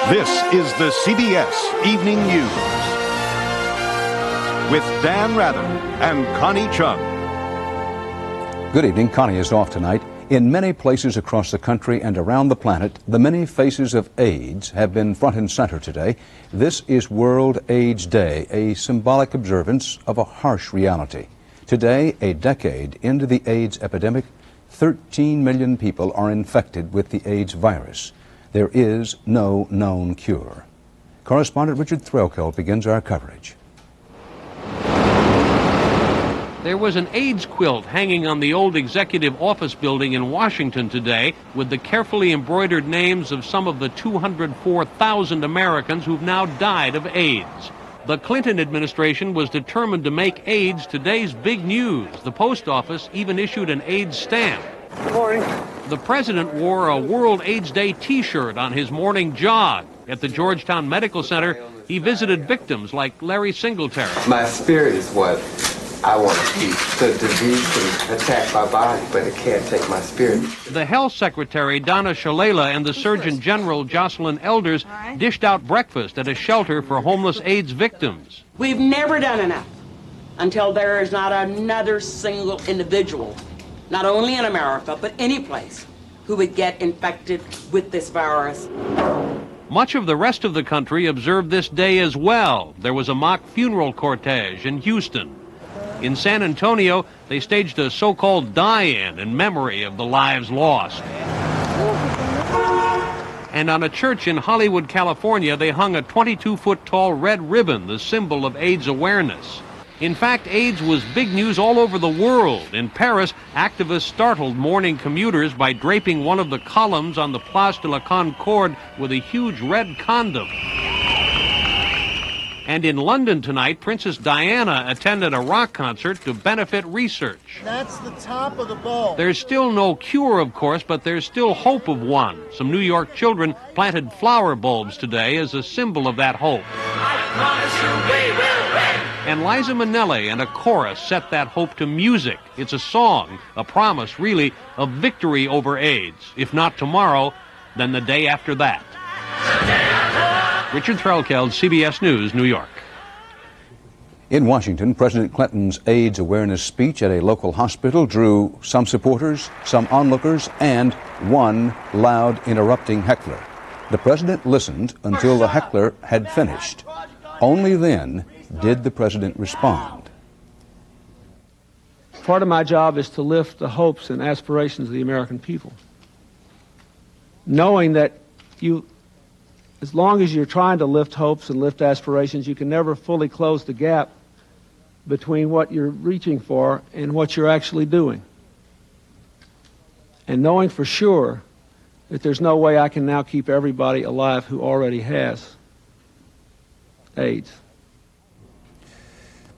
This is the CBS Evening News with Dan Rather and Connie Chung. Good evening. Connie is off tonight. In many places across the country and around the planet, the many faces of AIDS have been front and center today. This is World AIDS Day, a symbolic observance of a harsh reality. Today, a decade into the AIDS epidemic, 13 million people are infected with the AIDS virus. There is no known cure. Correspondent Richard Threlkeld begins our coverage. There was an AIDS quilt hanging on the old executive office building in Washington today with the carefully embroidered names of some of the 204,000 Americans who've now died of AIDS. The Clinton administration was determined to make AIDS today's big news. The post office even issued an AIDS stamp. Good morning. The president wore a World AIDS Day T-shirt on his morning jog. At the Georgetown Medical Center, he visited victims like Larry Singletary. My spirit is what I want to keep. The disease can attack my body, but it can't take my spirit. The Health Secretary, Donna Shalala, and the Surgeon General, Jocelyn Elders, dished out breakfast at a shelter for homeless AIDS victims. We've never done enough until there is not another single individual, not only in America, but any place, who would get infected with this virus. Much of the rest of the country observed this day as well. There was a mock funeral cortege in Houston. In San Antonio, they staged a so-called die-in in memory of the lives lost. And on a church in Hollywood, California, they hung a 22-foot-tall red ribbon, the symbol of AIDS awareness. In fact, AIDS was big news all over the world. In Paris, activists startled morning commuters by draping one of the columns on the Place de la Concorde with a huge red condom. And in London tonight, Princess Diana attended a rock concert to benefit research. That's the top of the bowl. There's still no cure, of course, but there's still hope of one. Some New York children planted flower bulbs today as a symbol of that hope. I promise you we will win. And Liza Minnelli and a chorus set that hope to music. It's a song, a promise, really, of victory over AIDS. If not tomorrow, then the day after that. Richard Threlkeld, CBS News, New York. In Washington, President Clinton's AIDS awareness speech at a local hospital drew some supporters, some onlookers, and one loud, interrupting heckler. The president listened until the heckler had finished. Only then did the president respond. Part of my job is to lift the hopes and aspirations of the American people. Knowing that as long as you're trying to lift hopes and lift aspirations, you can never fully close the gap between what you're reaching for and what you're actually doing. And knowing for sure that there's no way I can now keep everybody alive who already has AIDS.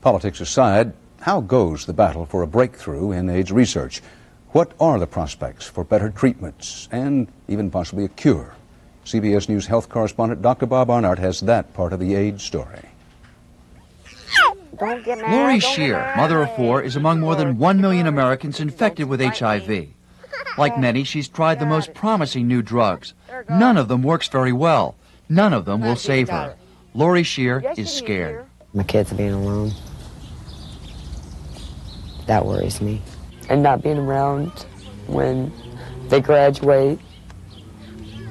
Politics aside, how goes the battle for a breakthrough in AIDS research? What are the prospects for better treatments and even possibly a cure? CBS News health correspondent Dr. Bob Arnott has that part of the AIDS story. Lori Shear, mother of four, is among more than 1 million Americans infected with HIV. Like many, she's tried the most promising new drugs. None of them works very well. None of them will save her. Lori Shear is scared. My kids being alone. That worries me. And not being around when they graduate,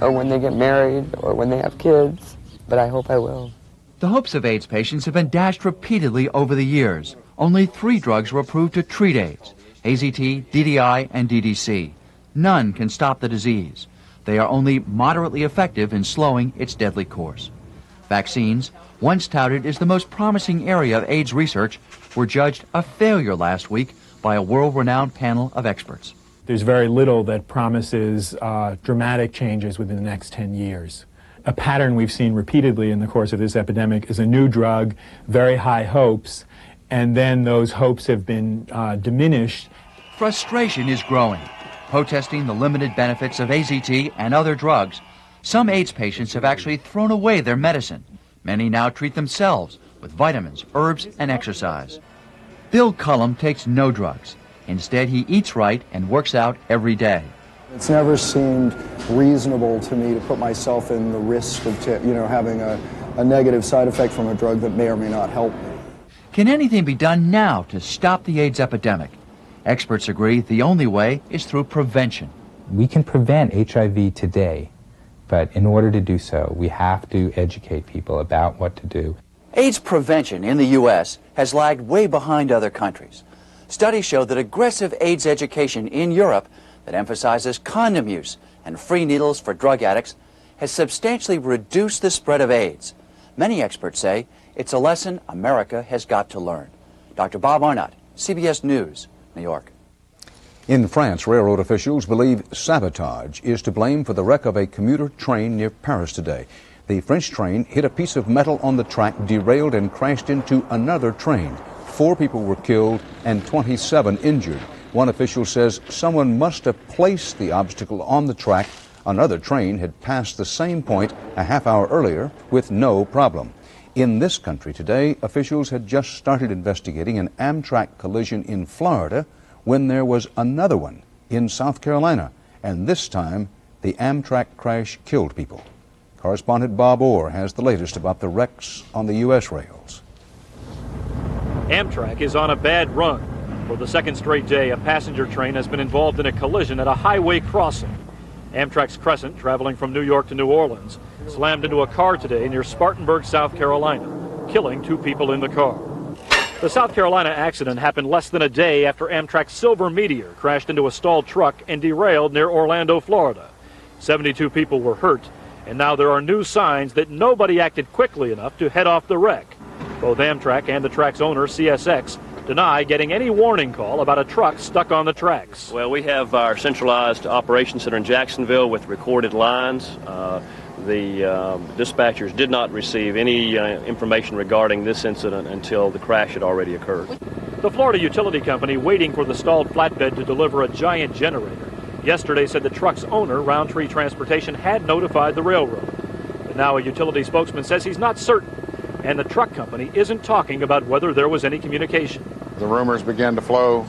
or when they get married, or when they have kids, but I hope I will. The hopes of AIDS patients have been dashed repeatedly over the years. Only 3 drugs were approved to treat AIDS: AZT, DDI, and DDC. None can stop the disease. They are only moderately effective in slowing its deadly course. Vaccines, once touted as the most promising area of AIDS research, were judged a failure last week by a world-renowned panel of experts. There's very little that promises dramatic changes within the next 10 years. A pattern we've seen repeatedly in the course of this epidemic is a new drug, very high hopes, and then those hopes have been diminished. Frustration is growing. Protesting the limited benefits of AZT and other drugs, some AIDS patients have actually thrown away their medicine. Many now treat themselves with vitamins, herbs, and exercise. Bill Cullum takes no drugs. Instead, he eats right and works out every day. It's never seemed reasonable to me to put myself in the risk of having a negative side effect from a drug that may or may not help me. Can anything be done now to stop the AIDS epidemic? Experts agree the only way is through prevention. We can prevent HIV today, but in order to do so, we have to educate people about what to do. AIDS prevention in the U.S. has lagged way behind other countries. Studies show that aggressive AIDS education in Europe that emphasizes condom use and free needles for drug addicts has substantially reduced the spread of AIDS. Many experts say it's a lesson America has got to learn. Dr. Bob Arnott, CBS News, New York. In France, railroad officials believe sabotage is to blame for the wreck of a commuter train near Paris today. The French train hit a piece of metal on the track, derailed, and crashed into another train. 4 people were killed and 27 injured. One official says someone must have placed the obstacle on the track. Another train had passed the same point a half hour earlier with no problem. In this country today, officials had just started investigating an Amtrak collision in Florida when there was another one in South Carolina. And this time, the Amtrak crash killed people. Correspondent Bob Orr has the latest about the wrecks on the U.S. rails. Amtrak is on a bad run. For the second straight day, a passenger train has been involved in a collision at a highway crossing. Amtrak's Crescent, traveling from New York to New Orleans, slammed into a car today near Spartanburg, South Carolina, killing 2 people in the car. The South Carolina accident happened less than a day after Amtrak's Silver Meteor crashed into a stalled truck and derailed near Orlando, Florida. 72 people were hurt, and now there are new signs that nobody acted quickly enough to head off the wreck. Both Amtrak and the track's owner, CSX, deny getting any warning call about a truck stuck on the tracks. Well, we have our centralized operations center in Jacksonville with recorded lines. The dispatchers did not receive any information regarding this incident until the crash had already occurred. The Florida utility company, waiting for the stalled flatbed to deliver a giant generator, yesterday said the truck's owner, Roundtree Transportation, had notified the railroad. But now a utility spokesman says he's not certain, and the truck company isn't talking about whether there was any communication. The rumors began to flow.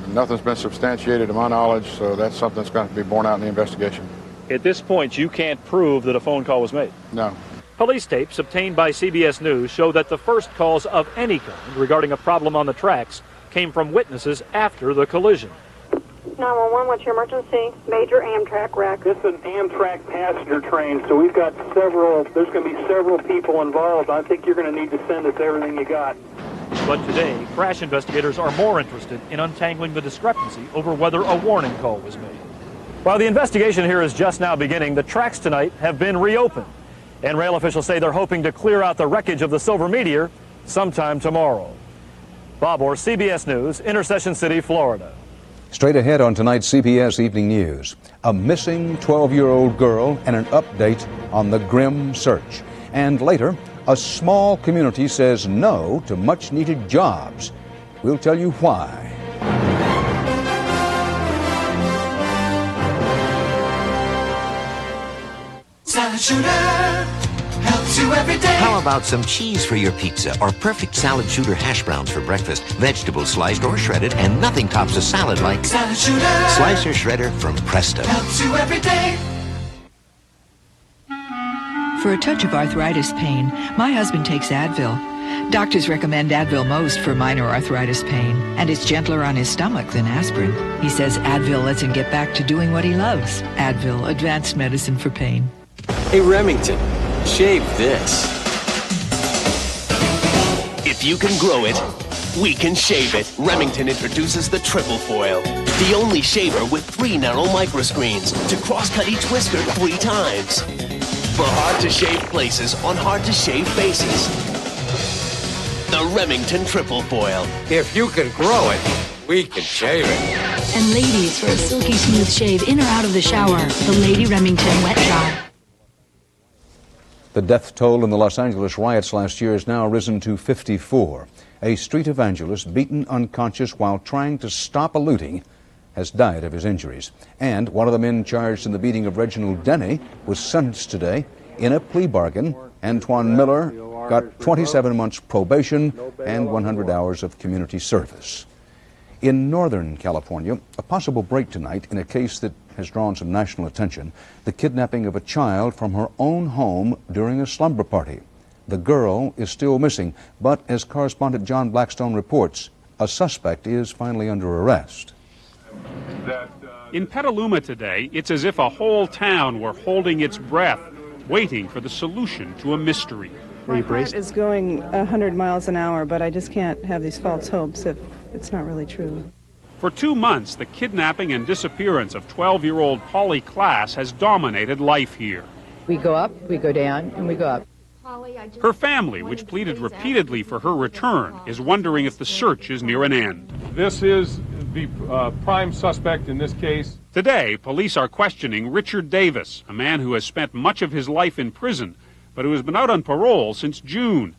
Nothing's been substantiated to my knowledge, so that's something that's going to be borne out in the investigation. At this point, you can't prove that a phone call was made? No. Police tapes obtained by CBS News show that the first calls of any kind regarding a problem on the tracks came from witnesses after the collision. 911, what's your emergency? Major Amtrak wreck. This is an Amtrak passenger train, so we've got there's going to be several people involved. I think you're going to need to send us everything you got. But today, crash investigators are more interested in untangling the discrepancy over whether a warning call was made. While the investigation here is just now beginning, the tracks tonight have been reopened. And rail officials say they're hoping to clear out the wreckage of the Silver Meteor sometime tomorrow. Bob Orr, CBS News, Intercession City, Florida. Straight ahead on tonight's CBS Evening News, a missing 12-year-old girl and an update on the grim search. And later, a small community says no to much-needed jobs. We'll tell you why. Salad Shooter helps you every day. How about some cheese for your pizza or perfect Salad Shooter hash browns for breakfast? Vegetables sliced or shredded, and nothing tops a salad like Salad Shooter Slicer Shredder from Presto. Helps you every day. For a touch of arthritis pain, my husband takes Advil. Doctors recommend Advil most for minor arthritis pain, and it's gentler on his stomach than aspirin. He says Advil lets him get back to doing what he loves. Advil, advanced medicine for pain. Hey, Remington, shave this. If you can grow it, we can shave it. Remington introduces the Triple Foil, the only shaver with 3 narrow microscreens to cross-cut each whisker 3 times. For hard-to-shave places on hard-to-shave faces. The Remington Triple Foil. If you can grow it, we can shave it. And ladies, for a silky smooth shave in or out of the shower, the Lady Remington Wet Dry. The death toll in the Los Angeles riots last year has now risen to 54. A street evangelist beaten unconscious while trying to stop a looting has died of his injuries. And one of the men charged in the beating of Reginald Denny was sentenced today in a plea bargain. Antoine Miller got 27 months probation and 100 hours of community service. In Northern California, a possible break tonight in a case that has drawn some national attention. The kidnapping of a child from her own home during a slumber party. The girl is still missing, but as correspondent John Blackstone reports, a suspect is finally under arrest. In Petaluma today, it's as if a whole town were holding its breath, waiting for the solution to a mystery. My heart is going 100 miles an hour, but I just can't have these false hopes if it's not really true. For 2 months, the kidnapping and disappearance of 12-year-old Polly Klass has dominated life here. We go up, we go down, and we go up. Her family, which pleaded repeatedly for her return, is wondering if the search is near an end. This is the prime suspect in this case. Today, police are questioning Richard Davis, a man who has spent much of his life in prison, but who has been out on parole since June.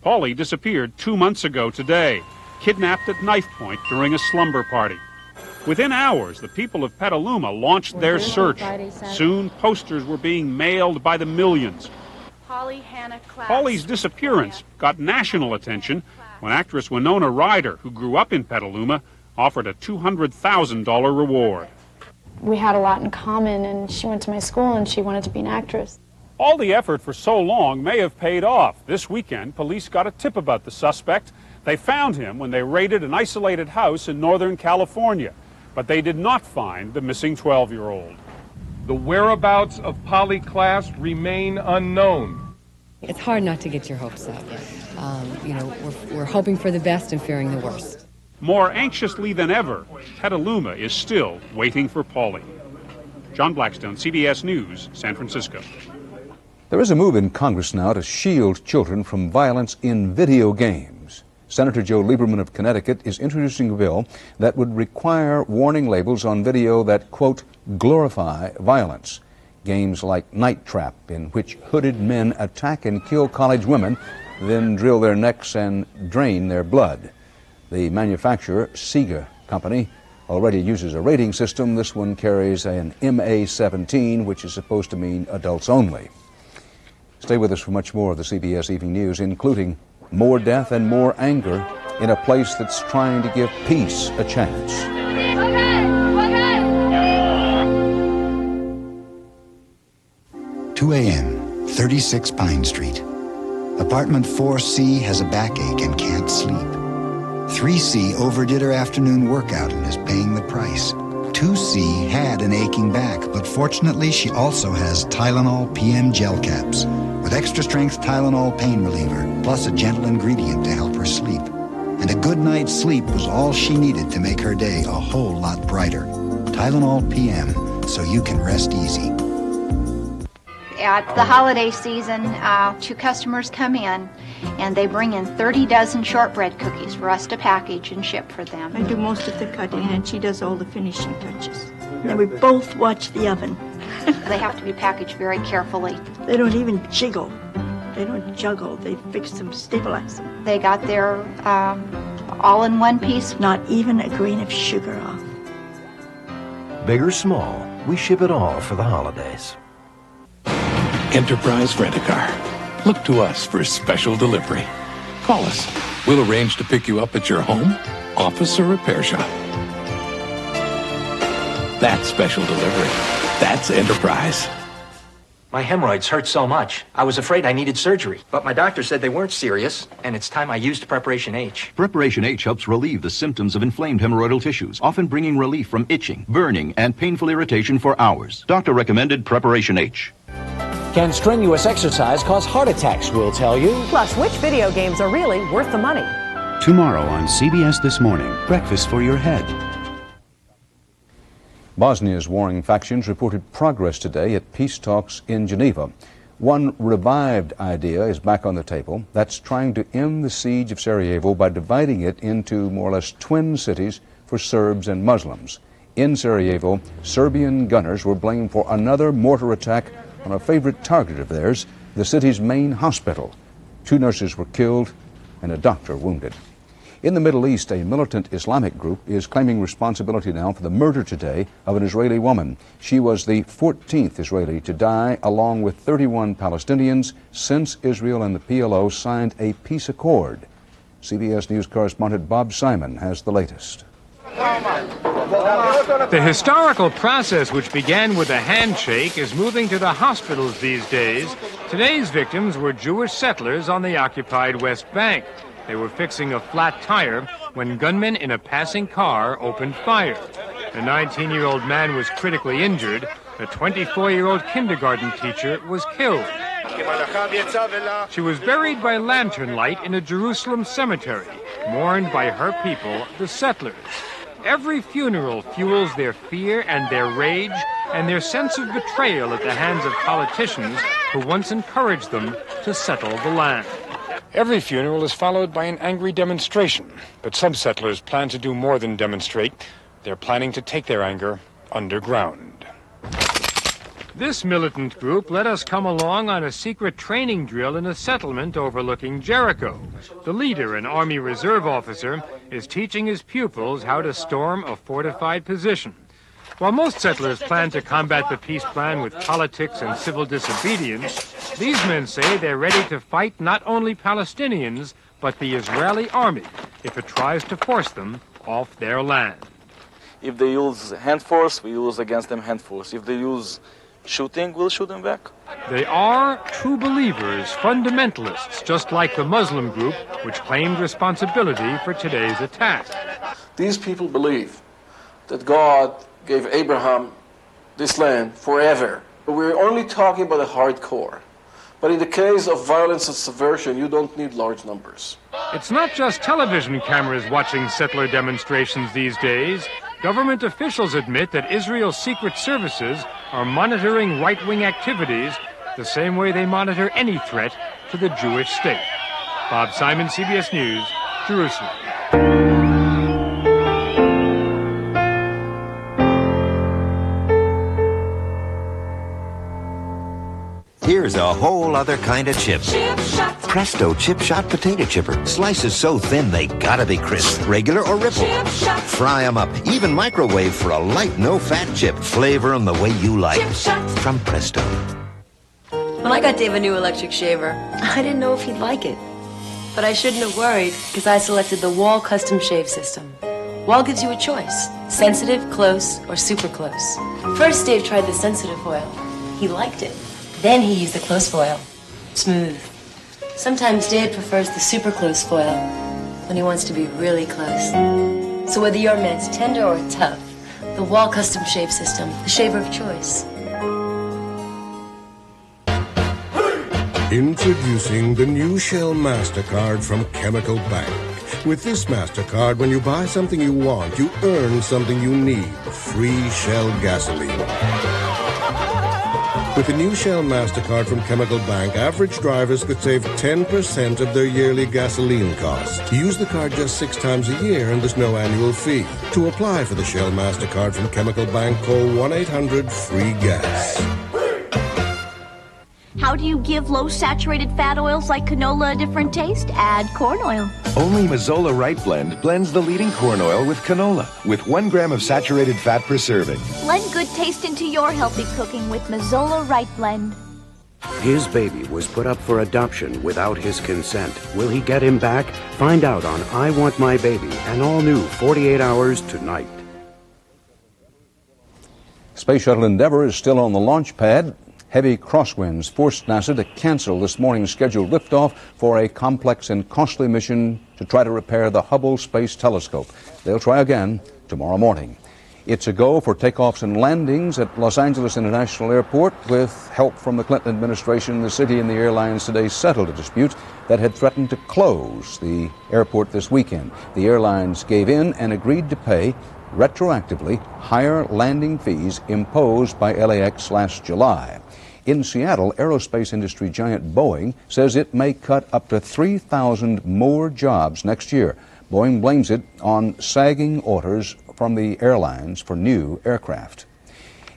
Polly disappeared 2 months ago today, kidnapped at knife point during a slumber party. Within hours, the people of Petaluma launched their search. Soon, posters were being mailed by the millions. Polly's disappearance got national attention when actress Winona Ryder, who grew up in Petaluma, offered a $200,000 reward. We had a lot in common, and she went to my school and she wanted to be an actress. All the effort for so long may have paid off. This weekend, police got a tip about the suspect. They found him when they raided an isolated house in Northern California, but they did not find the missing 12-year-old. The whereabouts of Polly Klass remain unknown. It's hard not to get your hopes up. We're hoping for the best and fearing the worst. More anxiously than ever, Petaluma is still waiting for Polly. John Blackstone, CBS News, San Francisco. There is a move in Congress now to shield children from violence in video games. Senator Joe Lieberman of Connecticut is introducing a bill that would require warning labels on video that, quote, glorify violence. Games like Night Trap, in which hooded men attack and kill college women, then drill their necks and drain their blood. The manufacturer, Sega Company, already uses a rating system. This one carries an MA-17, which is supposed to mean adults only. Stay with us for much more of the CBS Evening News, including more death and more anger in a place that's trying to give peace a chance. 2 a.m., 36 Pine Street. Apartment 4C has a backache and can't sleep. 3C overdid her afternoon workout and is paying the price. 2C had an aching back, but fortunately she also has Tylenol PM gel caps with extra strength Tylenol pain reliever, plus a gentle ingredient to help her sleep. And a good night's sleep was all she needed to make her day a whole lot brighter. Tylenol PM, so you can rest easy. At the holiday season, 2 customers come in and they bring in 30 dozen shortbread cookies for us to package and ship for them. I do most of the cutting and she does all the finishing touches. And we both watch the oven. They have to be packaged very carefully. They don't even jiggle. They don't juggle. They fix them, stabilize them. They got their all in one piece. Not even a grain of sugar off. Big or small, we ship it all for the holidays. Enterprise Rent-A-Car. Look to us for special delivery. Call us. We'll arrange to pick you up at your home, office, or repair shop. That's special delivery. That's Enterprise. My hemorrhoids hurt so much, I was afraid I needed surgery. But my doctor said they weren't serious, and it's time I used Preparation H. Preparation H helps relieve the symptoms of inflamed hemorrhoidal tissues, often bringing relief from itching, burning, and painful irritation for hours. Doctor recommended Preparation H. Can strenuous exercise cause heart attacks? We'll tell you. Plus, which video games are really worth the money? Tomorrow on CBS This Morning, breakfast for your head. Bosnia's warring factions reported progress today at peace talks in Geneva. One revived idea is back on the table. That's trying to end the siege of Sarajevo by dividing it into more or less twin cities for Serbs and Muslims. In Sarajevo, Serbian gunners were blamed for another mortar attack on a favorite target of theirs, the city's main hospital. 2 nurses were killed and a doctor wounded. In the Middle East, a militant Islamic group is claiming responsibility now for the murder today of an Israeli woman. She was the 14th Israeli to die, along with 31 Palestinians, since Israel and the PLO signed a peace accord. CBS News correspondent Bob Simon has the latest. The historical process, which began with a handshake, is moving to the hospitals these days. Today's victims were Jewish settlers on the occupied West Bank. They were fixing a flat tire when gunmen in a passing car opened fire. A 19-year-old man was critically injured. A 24-year-old kindergarten teacher was killed. She was buried by lantern light in a Jerusalem cemetery, mourned by her people, the settlers. Every funeral fuels their fear and their rage and their sense of betrayal at the hands of politicians who once encouraged them to settle the land. Every funeral is followed by an angry demonstration, but some settlers plan to do more than demonstrate. They're planning to take their anger underground. This militant group let us come along on a secret training drill in a settlement overlooking Jericho. The leader, an Army Reserve officer, is teaching his pupils how to storm a fortified position. While most settlers plan to combat the peace plan with politics and civil disobedience, these men say they're ready to fight not only Palestinians, but the Israeli army if it tries to force them off their land. If they use hand force, we use against them hand force. If they use shooting, we'll shoot them back. They are true believers, fundamentalists, just like the Muslim group which claimed responsibility for today's attack. These people believe that God gave Abraham this land forever. But we're only talking about the hardcore. But in the case of violence and subversion, you don't need large numbers. It's not just television cameras watching settler demonstrations these days. Government officials admit that Israel's secret services are monitoring right-wing activities the same way they monitor any threat to the Jewish state. Bob Simon, CBS News, Jerusalem. Here's a whole other kind of chip. Chip Shot. Presto Chip Shot Potato Chipper. Slices so thin they gotta be crisp. Regular or ripple. Chip Shot. Fry them up. Even microwave for a light, no-fat chip. Flavor them the way you like. Chip Shot. From Presto. When I got Dave a new electric shaver, I didn't know if he'd like it. But I shouldn't have worried, because I selected the Wall Custom Shave System. Wall gives you a choice. Sensitive, close, or super close. First, Dave tried the sensitive foil. He liked it. Then he used the close foil. Smooth. Sometimes Dave prefers the super close foil when he wants to be really close. So whether your man's tender or tough, the Wall Custom Shave System, the shaver of choice. Introducing the new Shell MasterCard from Chemical Bank. With this MasterCard, when you buy something you want, you earn something you need. Free Shell gasoline. With the new Shell MasterCard from Chemical Bank, average drivers could save 10% of their yearly gasoline costs. Use the card just 6 times a year and there's no annual fee. To apply for the Shell MasterCard from Chemical Bank, call 1-800-FREE-GAS. How do you give low-saturated fat oils like canola a different taste? Add corn oil. Only Mazzola Right Blend blends the leading corn oil with canola, with 1 gram of saturated fat per serving. Blend good taste into your healthy cooking with Mazzola Right Blend. His baby was put up for adoption without his consent. Will he get him back? Find out on I Want My Baby, an all-new 48 Hours tonight. Space Shuttle Endeavour is still on the launch pad. Heavy crosswinds forced NASA to cancel this morning's scheduled liftoff for a complex and costly mission to try to repair the Hubble Space Telescope. They'll try again tomorrow morning. It's a go for takeoffs and landings at Los Angeles International Airport. With help from the Clinton administration, the city and the airlines today settled a dispute that had threatened to close the airport this weekend. The airlines gave in and agreed to pay retroactively higher landing fees imposed by LAX last July. In Seattle, aerospace industry giant Boeing says it may cut up to 3,000 more jobs next year. Boeing blames it on sagging orders from the airlines for new aircraft.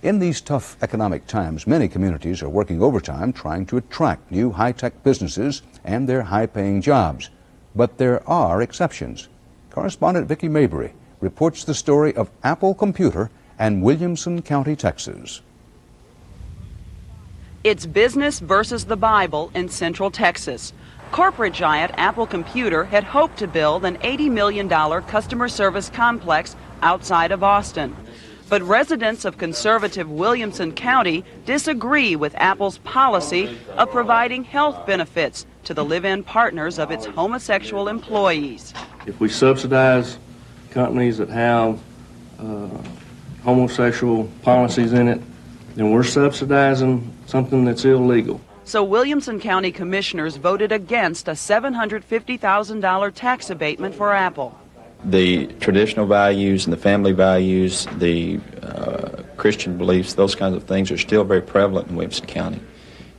In these tough economic times, many communities are working overtime trying to attract new high-tech businesses and their high-paying jobs. But there are exceptions. Correspondent Vicki Mabry reports the story of Apple Computer and Williamson County, Texas. It's business versus the Bible in Central Texas. Corporate giant Apple Computer had hoped to build an $80 million customer service complex outside of Austin. But residents of conservative Williamson County disagree with Apple's policy of providing health benefits to the live-in partners of its homosexual employees. If we subsidize companies that have homosexual policies in it, then we're subsidizing something that's illegal. So Williamson County commissioners voted against a $750,000 tax abatement for Apple. The traditional values and the family values, the Christian beliefs, those kinds of things are still very prevalent in Williamson County.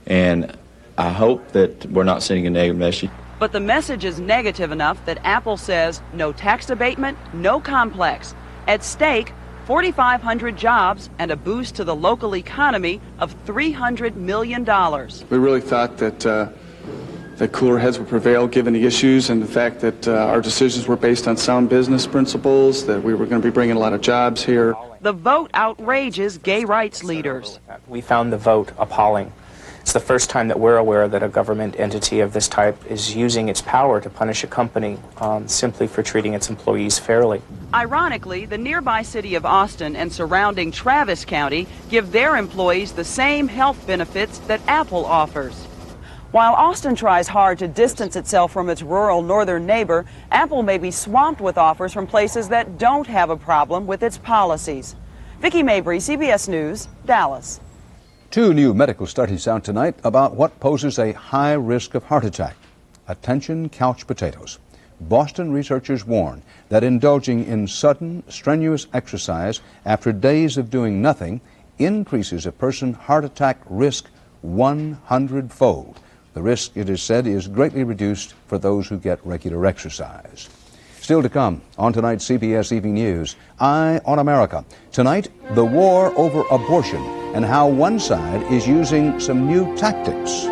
And I hope that we're not sending a negative message. But the message is negative enough that Apple says no tax abatement, no complex. At stake, 4,500 jobs and a boost to the local economy of $300 million. We really thought that cooler heads would prevail given the issues and the fact that our decisions were based on sound business principles, that we were going to be bringing a lot of jobs here. The vote outrages gay rights leaders. We found the vote appalling. It's the first time that we're aware that a government entity of this type is using its power to punish a company simply for treating its employees fairly. Ironically, the nearby city of Austin and surrounding Travis County give their employees the same health benefits that Apple offers. While Austin tries hard to distance itself from its rural northern neighbor, Apple may be swamped with offers from places that don't have a problem with its policies. Vicki Mabry, CBS News, Dallas. 2 new medical studies out tonight about what poses a high risk of heart attack. Attention couch potatoes. Boston researchers warn that indulging in sudden, strenuous exercise after days of doing nothing increases a person's heart attack risk 100-fold. The risk, it is said, is greatly reduced for those who get regular exercise. Still to come on tonight's CBS Evening News, Eye on America. Tonight, the war over abortion and how one side is using some new tactics.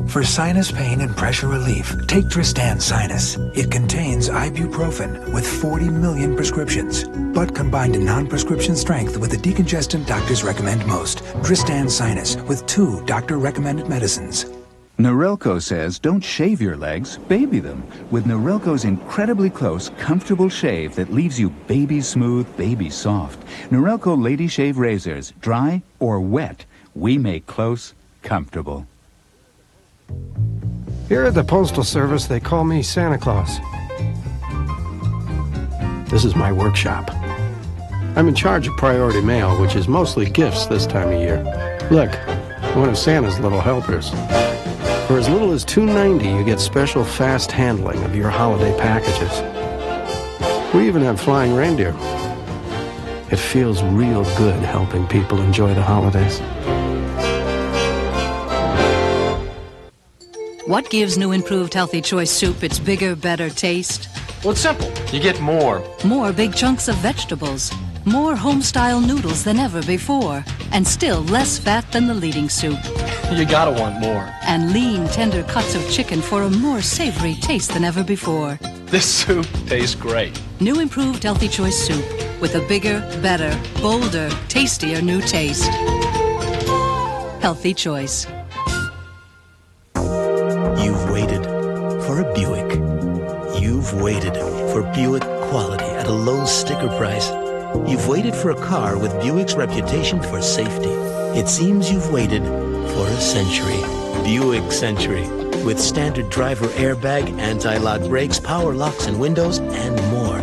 For sinus pain and pressure relief, take Tristan Sinus. It contains ibuprofen with 40 million prescriptions, but combined in non-prescription strength with the decongestant doctors recommend most. Tristan Sinus with 2 doctor-recommended medicines. Norelco says don't shave your legs, baby them. With Norelco's incredibly close, comfortable shave that leaves you baby smooth, baby soft. Norelco Lady Shave Razors, dry or wet, we make close comfortable. Here at the Postal Service, they call me Santa Claus. This is my workshop. I'm in charge of priority mail, which is mostly gifts this time of year. Look, one of Santa's little helpers. For as little as $2.90, you get special fast handling of your holiday packages. We even have flying reindeer. It feels real good helping people enjoy the holidays. What gives new improved Healthy Choice soup its bigger, better taste? Well, it's simple. You get more. More big chunks of vegetables. More home-style noodles than ever before. And still less fat than the leading soup. You gotta want more. And lean, tender cuts of chicken for a more savory taste than ever before. This soup tastes great. New improved Healthy Choice soup with a bigger, better, bolder, tastier new taste. Healthy Choice. You've waited for a Buick. You've waited for Buick quality at a low sticker price. You've waited for a car with Buick's reputation for safety. It seems you've waited for a century. Buick Century. With standard driver airbag, anti-lock brakes, power locks and windows, and more.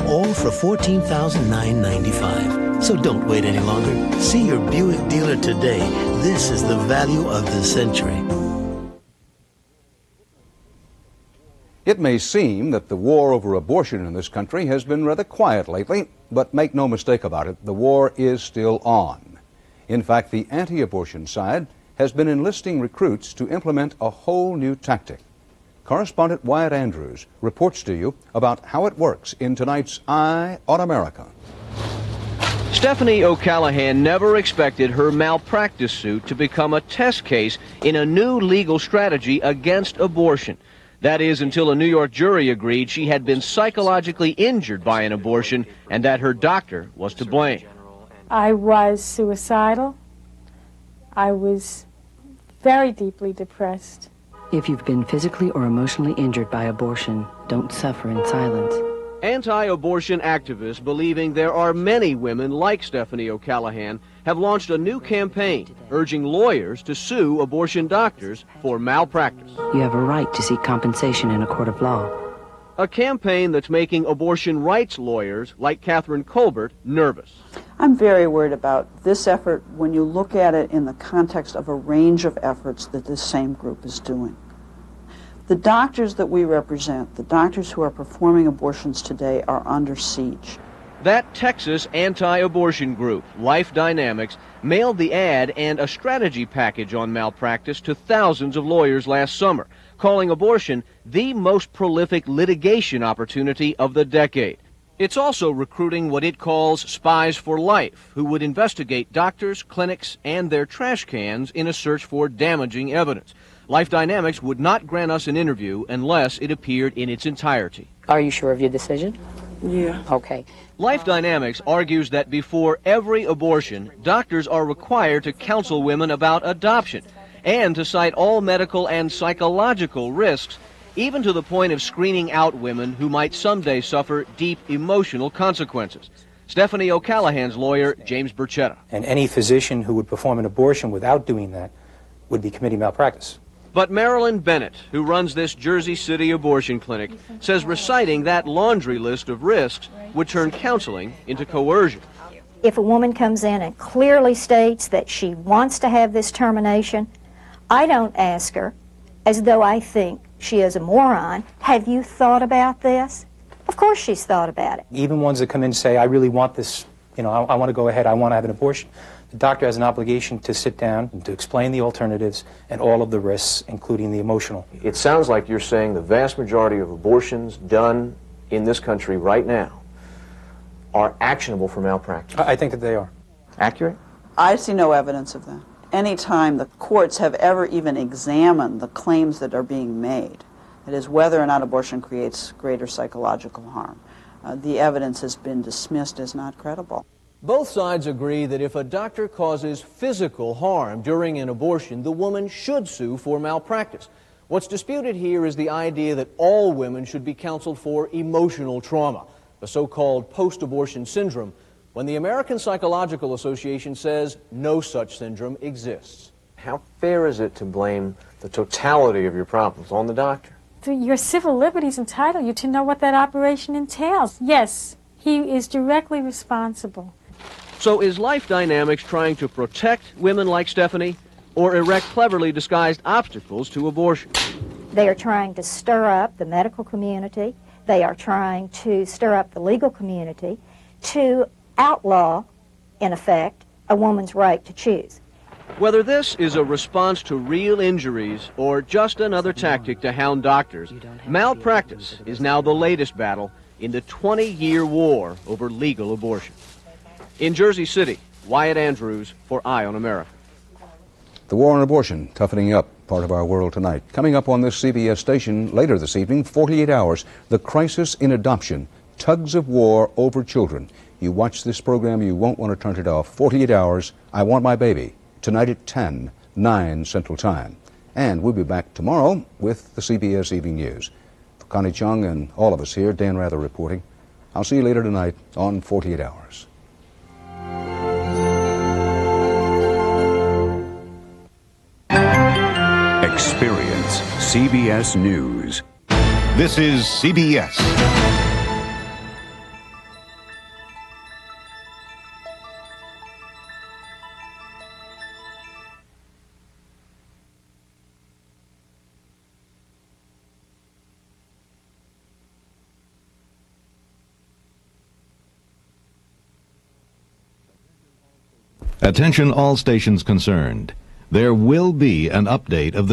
All for $14,995. So don't wait any longer. See your Buick dealer today. This is the value of the century. It may seem that the war over abortion in this country has been rather quiet lately, but make no mistake about it, the war is still on. In fact, the anti-abortion side has been enlisting recruits to implement a whole new tactic. Correspondent Wyatt Andrews reports to you about how it works in tonight's Eye on America. Stephanie O'Callahan never expected her malpractice suit to become a test case in a new legal strategy against abortion. That is, until a New York jury agreed she had been psychologically injured by an abortion and that her doctor was to blame. I was suicidal. I was very deeply depressed. If you've been physically or emotionally injured by abortion, don't suffer in silence. Anti-abortion activists believing there are many women like Stephanie O'Callaghan have launched a new campaign urging lawyers to sue abortion doctors for malpractice. You have a right to seek compensation in a court of law. A campaign that's making abortion rights lawyers like Catherine Colbert nervous. I'm very worried about this effort when you look at it in the context of a range of efforts that this same group is doing. The doctors that we represent, the doctors who are performing abortions today, are under siege. That Texas anti-abortion group, Life Dynamics, mailed the ad and a strategy package on malpractice to thousands of lawyers last summer, calling abortion the most prolific litigation opportunity of the decade. It's also recruiting what it calls spies for life, who would investigate doctors, clinics, and their trash cans in a search for damaging evidence. Life Dynamics would not grant us an interview unless it appeared in its entirety. Are you sure of your decision? Yeah. Okay. Life Dynamics argues that before every abortion, doctors are required to counsel women about adoption and to cite all medical and psychological risks, even to the point of screening out women who might someday suffer deep emotional consequences. Stephanie O'Callaghan's lawyer, James Burchetta. And any physician who would perform an abortion without doing that would be committing malpractice. But Marilyn Bennett, who runs this Jersey City abortion clinic, says reciting that laundry list of risks would turn counseling into coercion. If a woman comes in and clearly states that she wants to have this termination, I don't ask her, as though I think she is a moron, have you thought about this? Of course she's thought about it. Even ones that come in and say, I really want this, I want to go ahead, I want to have an abortion. The doctor has an obligation to sit down and to explain the alternatives and all of the risks, including the emotional. It sounds like you're saying the vast majority of abortions done in this country right now are actionable for malpractice. I think that they are. Accurate? I see no evidence of that. Any time the courts have ever even examined the claims that are being made, that is, whether or not abortion creates greater psychological harm, the evidence has been dismissed as not credible. Both sides agree that if a doctor causes physical harm during an abortion, the woman should sue for malpractice. What's disputed here is the idea that all women should be counseled for emotional trauma, the so-called post-abortion syndrome, when the American Psychological Association says no such syndrome exists. How fair is it to blame the totality of your problems on the doctor? Your civil liberties entitle you to know what that operation entails. Yes, he is directly responsible. So is Life Dynamics trying to protect women like Stephanie or erect cleverly disguised obstacles to abortion? They are trying to stir up the medical community. They are trying to stir up the legal community to outlaw, in effect, a woman's right to choose. Whether this is a response to real injuries or just another tactic to hound doctors, malpractice is now the latest battle in the 20-year war over legal abortion. In Jersey City, Wyatt Andrews for Eye on America. The war on abortion toughening up, part of our world tonight. Coming up on this CBS station later this evening, 48 hours, the crisis in adoption, tugs of war over children. You watch this program, you won't want to turn it off. 48 hours, I Want My Baby, tonight at 10, 9 Central Time. And we'll be back tomorrow with the CBS Evening News. For Connie Chung and all of us here, Dan Rather reporting. I'll see you later tonight on 48 Hours. Experience CBS News. This is CBS. Attention all stations concerned. There will be an update of the